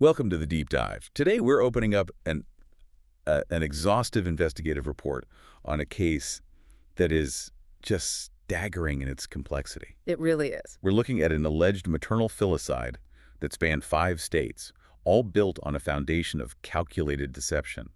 Welcome to the Deep Dive. Today we're opening up an exhaustive investigative report on a case that is just staggering in its complexity. It really is. We're looking at an alleged maternal filicide that spanned 5 states, all built on a foundation of calculated deception.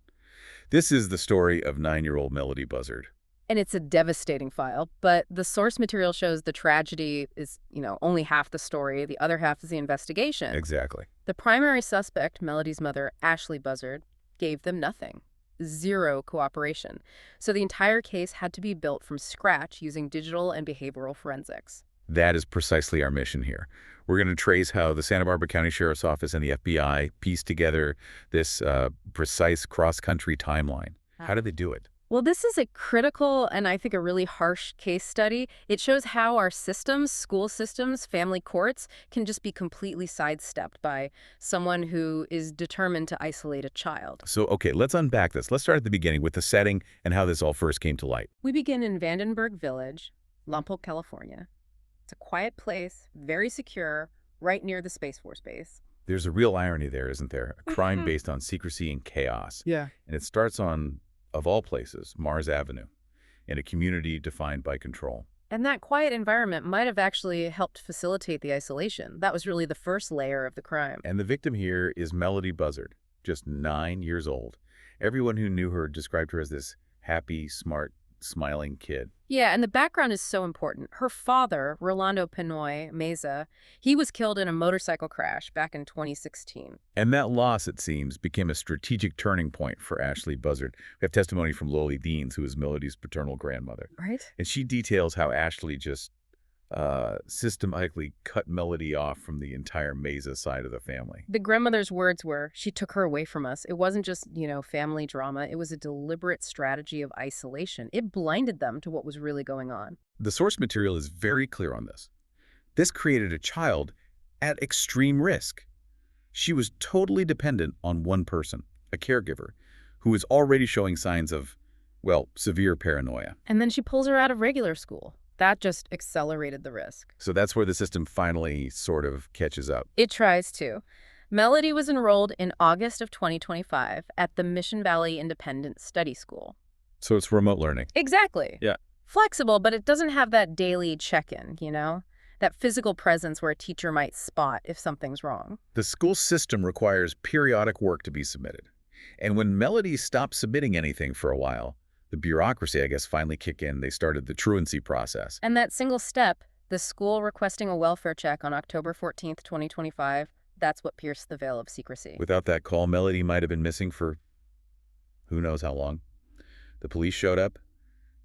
This is the story of 9-year-old Melodee Buzzard. And it's a devastating file, but the source material shows the tragedy is, only half the story. The other half is the investigation. Exactly. The primary suspect, Melodee's mother, Ashley Buzzard, gave them nothing. Zero cooperation. So the entire case had to be built from scratch using digital and behavioral forensics. That is precisely our mission here. We're going to trace how the Santa Barbara County Sheriff's Office and the FBI pieced together this precise cross-country timeline. How did they do it? Well, this is a critical and I think a really harsh case study. It shows how our systems, school systems, family courts, can just be completely sidestepped by someone who is determined to isolate a child. So, okay, let's unpack this. Let's start at the beginning with the setting and how this all first came to light. We begin in Vandenberg Village, Lompoc, California. It's a quiet place, very secure, right near the Space Force base. There's a real irony there, isn't there? A crime based on secrecy and chaos. Yeah. And it starts on, of all places, Mars Avenue, in a community defined by control. And that quiet environment might have actually helped facilitate the isolation. That was really the first layer of the crime. And the victim here is Melodee Buzzard, just 9 years old. Everyone who knew her described her as this happy, smart, smiling kid. Yeah, and the background is so important. Her father, Rolando Pinoy Meza, he was killed in a motorcycle crash back in 2016. And that loss, it seems, became a strategic turning point for Ashley Buzzard. We have testimony from Loli Deans, who is Melodee's paternal grandmother. Right. And she details how Ashley just systematically cut Melodee off from the entire Meza side of the family. The grandmother's words were, she took her away from us. It wasn't just, family drama. It was a deliberate strategy of isolation. It blinded them to what was really going on. The source material is very clear on this. This created a child at extreme risk. She was totally dependent on one person, a caregiver, who was already showing signs of, well, severe paranoia. And then she pulls her out of regular school. That just accelerated the risk. So that's where the system finally sort of catches up. It tries to. Melodee was enrolled in August of 2025 at the Mission Valley Independent Study School. So it's remote learning. Exactly. Yeah. Flexible, but it doesn't have that daily check-in, that physical presence where a teacher might spot if something's wrong. The school system requires periodic work to be submitted. And when Melodee stopped submitting anything for a while, the bureaucracy, I guess, finally kicked in. They started the truancy process. And that single step, the school requesting a welfare check on October 14th, 2025, that's what pierced the veil of secrecy. Without that call, Melodee might have been missing for who knows how long. The police showed up,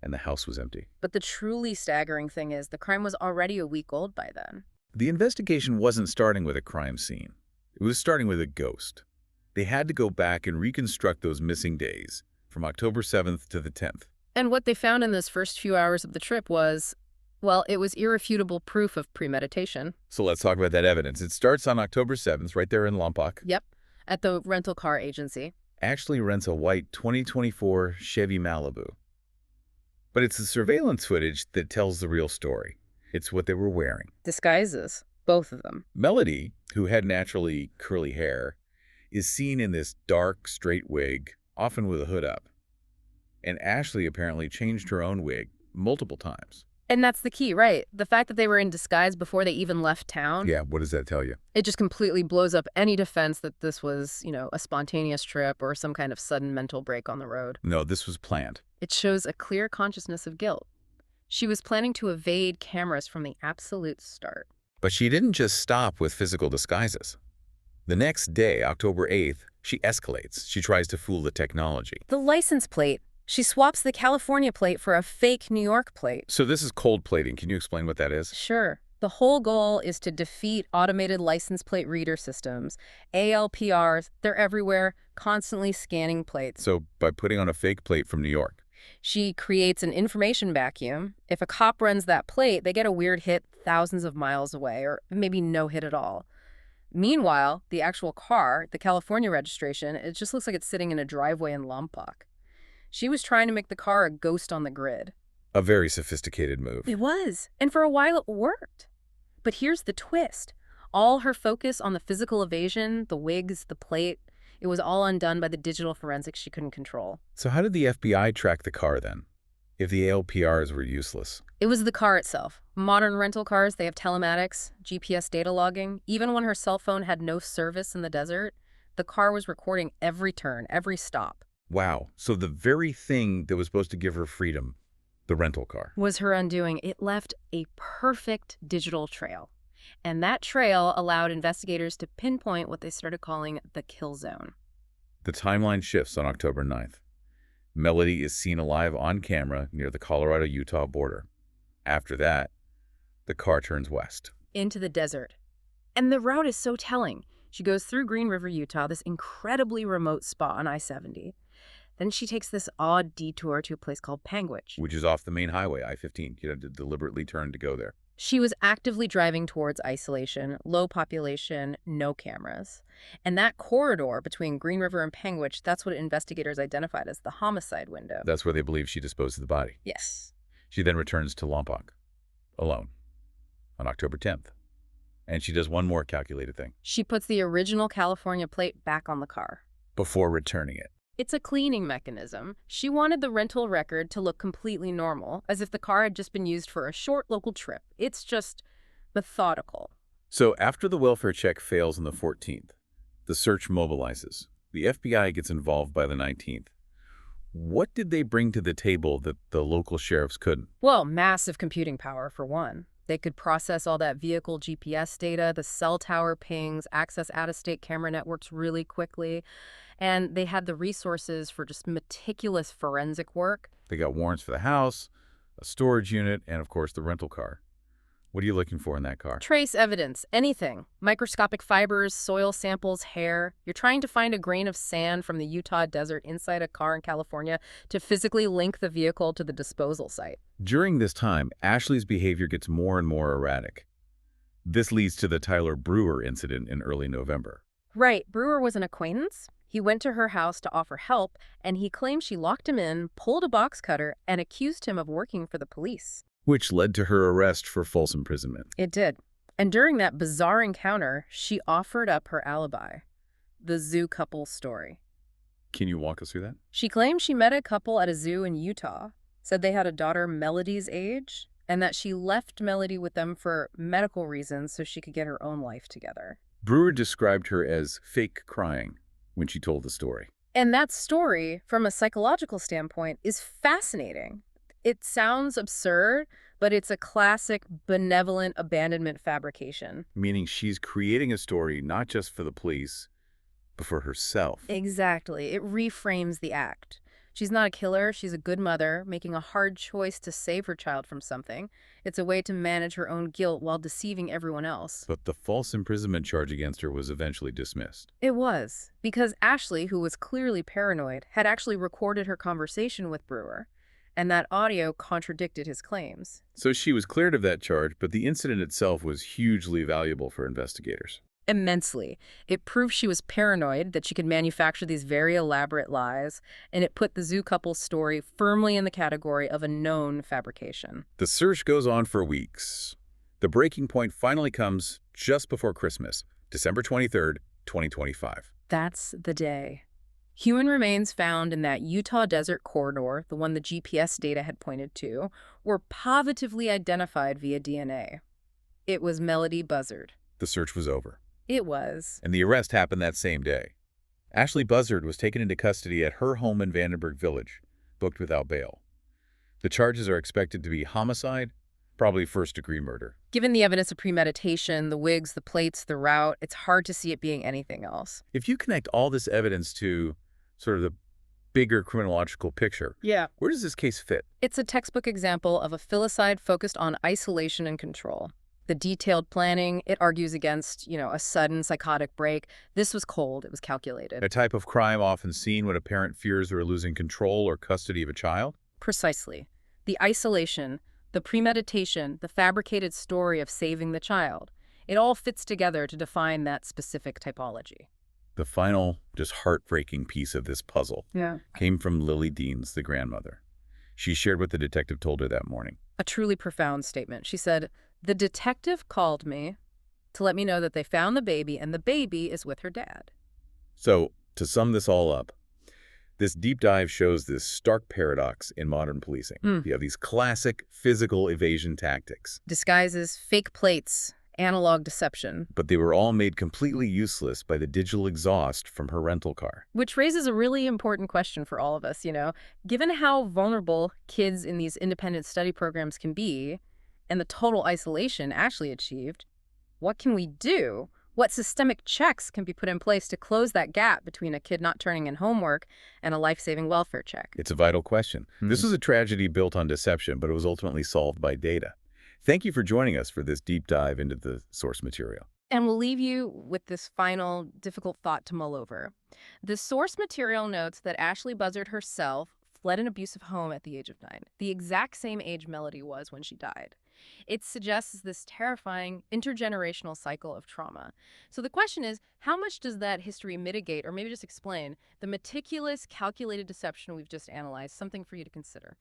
and the house was empty. But the truly staggering thing is the crime was already a week old by then. The investigation wasn't starting with a crime scene. It was starting with a ghost. They had to go back and reconstruct those missing days, from October 7th to the 10th. And what they found in those first few hours of the trip was, well, it was irrefutable proof of premeditation. So let's talk about that evidence. It starts on October 7th, right there in Lompoc. Yep, at the rental car agency. Ashley rents a white 2024 Chevy Malibu. But it's the surveillance footage that tells the real story. It's what they were wearing. Disguises, both of them. Melodee, who had naturally curly hair, is seen in this dark, straight wig, often with a hood up. And Ashley apparently changed her own wig multiple times. And that's the key, right? The fact that they were in disguise before they even left town. Yeah, what does that tell you? It just completely blows up any defense that this was, a spontaneous trip or some kind of sudden mental break on the road. No, this was planned. It shows a clear consciousness of guilt. She was planning to evade cameras from the absolute start. But she didn't just stop with physical disguises. The next day, October 8th, she escalates. She tries to fool the technology. The license plate. She swaps the California plate for a fake New York plate. So this is cold plating. Can you explain what that is? Sure. The whole goal is to defeat automated license plate reader systems. ALPRs, they're everywhere, constantly scanning plates. So by putting on a fake plate from New York. She creates an information vacuum. If a cop runs that plate, they get a weird hit thousands of miles away, or maybe no hit at all. Meanwhile, the actual car, the California registration, it just looks like it's sitting in a driveway in Lompoc. She was trying to make the car a ghost on the grid. A very sophisticated move. It was. And for a while it worked. But here's the twist. All her focus on the physical evasion, the wigs, the plate, it was all undone by the digital forensics she couldn't control. So how did the FBI track the car then, if the ALPRs were useless? It was the car itself. Modern rental cars, they have telematics, GPS data logging. Even when her cell phone had no service in the desert, the car was recording every turn, every stop. Wow, so the very thing that was supposed to give her freedom, the rental car, Was her undoing. It left a perfect digital trail. And that trail allowed investigators to pinpoint what they started calling the kill zone. the timeline shifts on October 9th. Melodee is seen alive on camera near the Colorado-Utah border. After that, the car turns west. Into the desert. And the route is so telling. She goes through Green River, Utah, this incredibly remote spot on I-70. Then she takes this odd detour to a place called Panguitch. Which is off the main highway, I-15. You had to deliberately turn to go there. She was actively driving towards isolation, low population, no cameras. And that corridor between Green River and Panguitch, that's what investigators identified as the homicide window. That's where they believe she disposed of the body. Yes. She then returns to Lompoc, alone, on October 10th. And she does one more calculated thing. She puts the original California plate back on the car. Before returning it. It's a cleaning mechanism. She wanted the rental record to look completely normal, as if the car had just been used for a short local trip. It's just methodical. So after the welfare check fails on the 14th, the search mobilizes. The FBI gets involved by the 19th. What did they bring to the table that the local sheriffs couldn't? Well, massive computing power, for one. They could process all that vehicle GPS data, the cell tower pings, access out-of-state camera networks really quickly. And they had the resources for just meticulous forensic work. They got warrants for the house, a storage unit, and of course the rental car. What are you looking for in that car? Trace evidence, anything. Microscopic fibers, soil samples, hair. You're trying to find a grain of sand from the Utah desert inside a car in California to physically link the vehicle to the disposal site. During this time, Ashley's behavior gets more and more erratic. This leads to the Tyler Brewer incident in early November. Right, Brewer was an acquaintance. He went to her house to offer help, and he claimed she locked him in, pulled a box cutter, and accused him of working for the police. Which led to her arrest for false imprisonment. It did. And during that bizarre encounter, she offered up her alibi. The zoo couple story. Can you walk us through that? She claimed she met a couple at a zoo in Utah, said they had a daughter Melodee's age, and that she left Melodee with them for medical reasons so she could get her own life together. Brewer described her as fake crying when she told the story. And that story, from a psychological standpoint, is fascinating. It sounds absurd, but it's a classic benevolent abandonment fabrication. Meaning she's creating a story not just for the police, but for herself. Exactly. It reframes the act. She's not a killer. She's a good mother, making a hard choice to save her child from something. It's a way to manage her own guilt while deceiving everyone else. But the false imprisonment charge against her was eventually dismissed. It was, because Ashley, who was clearly paranoid, had actually recorded her conversation with Brewer. And that audio contradicted his claims. So she was cleared of that charge, but the incident itself was hugely valuable for investigators. Immensely. It proved she was paranoid, that she could manufacture these very elaborate lies, and it put the zoo couple's story firmly in the category of a known fabrication. The search goes on for weeks. The breaking point finally comes just before Christmas, December 23rd, 2025. That's the day. Human remains found in that Utah desert corridor, the one the GPS data had pointed to, were positively identified via DNA. It was Melodee Buzzard. The search was over. It was. And the arrest happened that same day. Ashley Buzzard was taken into custody at her home in Vandenberg Village, booked without bail. The charges are expected to be homicide, probably first-degree murder. Given the evidence of premeditation, the wigs, the plates, the route, it's hard to see it being anything else. If you connect all this evidence to sort of the bigger criminological picture, where does this case fit? It's a textbook example of a filicide focused on isolation and control. The detailed planning, it argues against, a sudden psychotic break. This was cold. It was calculated. A type of crime often seen when a parent fears they're losing control or custody of a child? Precisely. The isolation, the premeditation, the fabricated story of saving the child. It all fits together to define that specific typology. The final, just heartbreaking piece of this puzzle came from Lily Deans, the grandmother. She shared what the detective told her that morning. A truly profound statement. She said, "The detective called me to let me know that they found the baby and the baby is with her dad. So, to sum this all up, this deep dive shows this stark paradox in modern policing. Mm. You have these classic physical evasion tactics, Disguises, fake plates, analog deception. but they were all made completely useless by the digital exhaust from her rental car. Which raises a really important question for all of us, Given how vulnerable kids in these independent study programs can be, and the total isolation Ashley achieved, what can we do? What systemic checks can be put in place to close that gap between a kid not turning in homework and a life-saving welfare check? It's a vital question. This was a tragedy built on deception, but it was ultimately solved by data. Thank you for joining us for this deep dive into the source material. And we'll leave you with this final difficult thought to mull over. The source material notes that Ashley Buzzard herself fled an abusive home at the age of 9, the exact same age Melodee was when she died. It suggests this terrifying intergenerational cycle of trauma. So the question is, how much does that history mitigate, or maybe just explain, the meticulous, calculated deception we've just analyzed? Something for you to consider.